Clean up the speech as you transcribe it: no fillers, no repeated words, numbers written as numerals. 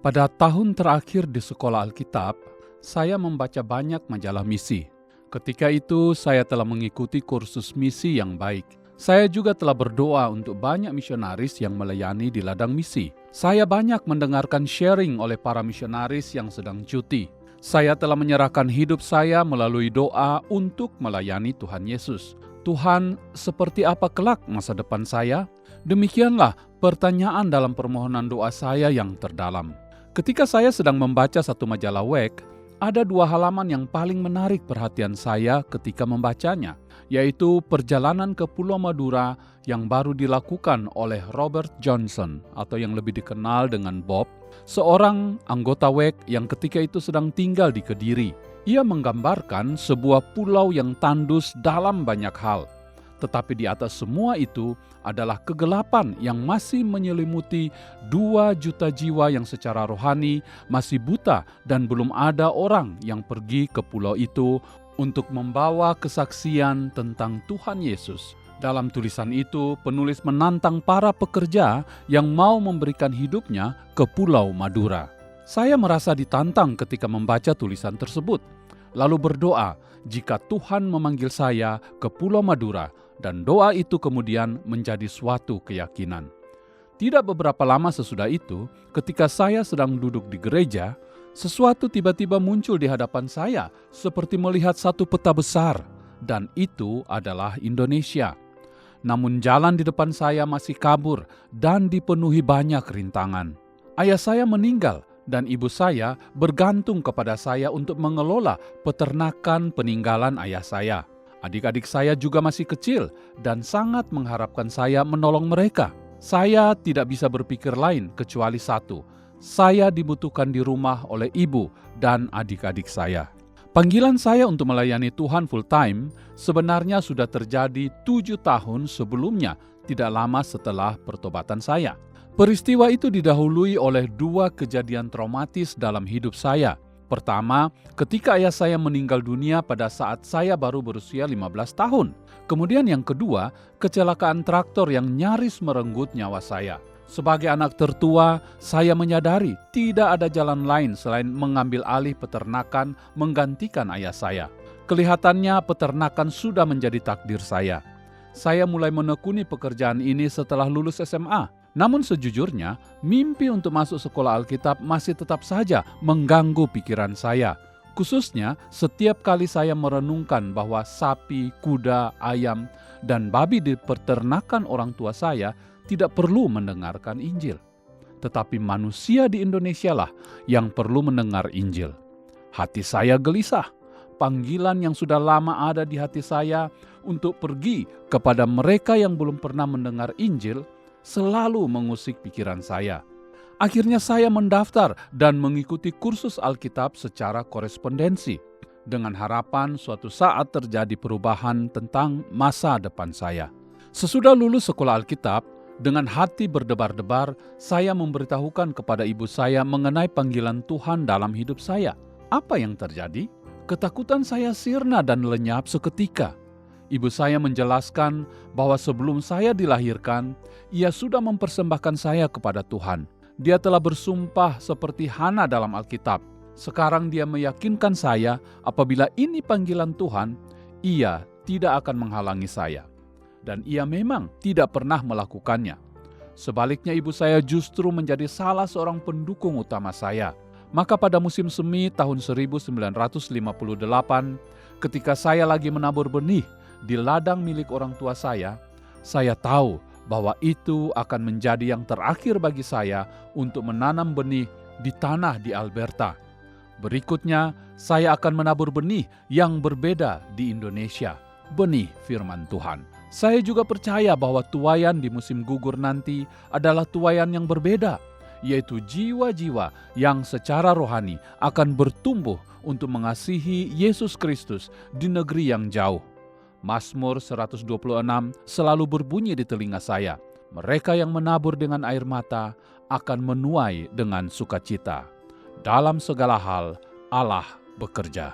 Pada tahun terakhir di sekolah Alkitab, saya membaca banyak majalah misi. Ketika itu, saya telah mengikuti kursus misi yang baik. Saya juga telah berdoa untuk banyak misionaris yang melayani di ladang misi. Saya banyak mendengarkan sharing oleh para misionaris yang sedang cuti. Saya telah menyerahkan hidup saya melalui doa untuk melayani Tuhan Yesus. Tuhan, seperti apa kelak masa depan saya? Demikianlah pertanyaan dalam permohonan doa saya yang terdalam. Ketika saya sedang membaca satu majalah WEC, ada dua halaman yang paling menarik perhatian saya ketika membacanya, yaitu perjalanan ke Pulau Madura yang baru dilakukan oleh Robert Johnson atau yang lebih dikenal dengan Bob, seorang anggota WEC yang ketika itu sedang tinggal di Kediri. Ia menggambarkan sebuah pulau yang tandus dalam banyak hal. Tetapi di atas semua itu adalah kegelapan yang masih menyelimuti 2 juta jiwa yang secara rohani masih buta dan belum ada orang yang pergi ke pulau itu untuk membawa kesaksian tentang Tuhan Yesus. Dalam tulisan itu, penulis menantang para pekerja yang mau memberikan hidupnya ke Pulau Madura. Saya merasa ditantang ketika membaca tulisan tersebut, lalu berdoa jika Tuhan memanggil saya ke Pulau Madura, dan doa itu kemudian menjadi suatu keyakinan. Tidak beberapa lama sesudah itu, ketika saya sedang duduk di gereja, sesuatu tiba-tiba muncul di hadapan saya seperti melihat satu peta besar, dan itu adalah Indonesia. Namun jalan di depan saya masih kabur dan dipenuhi banyak rintangan. Ayah saya meninggal dan ibu saya bergantung kepada saya untuk mengelola peternakan peninggalan ayah saya. Adik-adik saya juga masih kecil dan sangat mengharapkan saya menolong mereka. Saya tidak bisa berpikir lain kecuali satu, saya dibutuhkan di rumah oleh ibu dan adik-adik saya. Panggilan saya untuk melayani Tuhan full time sebenarnya sudah terjadi 7 tahun sebelumnya, tidak lama setelah pertobatan saya. Peristiwa itu didahului oleh 2 kejadian traumatis dalam hidup saya. Pertama, ketika ayah saya meninggal dunia pada saat saya baru berusia 15 tahun. Kemudian yang kedua, kecelakaan traktor yang nyaris merenggut nyawa saya. Sebagai anak tertua, saya menyadari tidak ada jalan lain selain mengambil alih peternakan menggantikan ayah saya. Kelihatannya peternakan sudah menjadi takdir saya. Saya mulai menekuni pekerjaan ini setelah lulus SMA. Namun sejujurnya, mimpi untuk masuk sekolah Alkitab masih tetap saja mengganggu pikiran saya. Khususnya setiap kali saya merenungkan bahwa sapi, kuda, ayam, dan babi di peternakan orang tua saya tidak perlu mendengarkan Injil. Tetapi manusia di Indonesia lah yang perlu mendengar Injil. Hati saya gelisah. Panggilan yang sudah lama ada di hati saya untuk pergi kepada mereka yang belum pernah mendengar Injil selalu mengusik pikiran saya. Akhirnya saya mendaftar dan mengikuti kursus Alkitab secara korespondensi dengan harapan suatu saat terjadi perubahan tentang masa depan saya. Sesudah lulus sekolah Alkitab, dengan hati berdebar-debar, saya memberitahukan kepada ibu saya mengenai panggilan Tuhan dalam hidup saya. Apa yang terjadi? Ketakutan saya sirna dan lenyap seketika. Ibu saya menjelaskan bahwa sebelum saya dilahirkan, ia sudah mempersembahkan saya kepada Tuhan. Dia telah bersumpah seperti Hana dalam Alkitab. Sekarang dia meyakinkan saya apabila ini panggilan Tuhan, ia tidak akan menghalangi saya. Dan ia memang tidak pernah melakukannya. Sebaliknya ibu saya justru menjadi salah seorang pendukung utama saya. Maka pada musim semi tahun 1958, ketika saya lagi menabur benih di ladang milik orang tua saya tahu bahwa itu akan menjadi yang terakhir bagi saya untuk menanam benih di tanah di Alberta. Berikutnya, saya akan menabur benih yang berbeda di Indonesia, benih firman Tuhan. Saya juga percaya bahwa tuaian di musim gugur nanti adalah tuaian yang berbeda, yaitu jiwa-jiwa yang secara rohani akan bertumbuh untuk mengasihi Yesus Kristus di negeri yang jauh. Mazmur 126 selalu berbunyi di telinga saya. Mereka yang menabur dengan air mata akan menuai dengan sukacita. Dalam segala hal, Allah bekerja.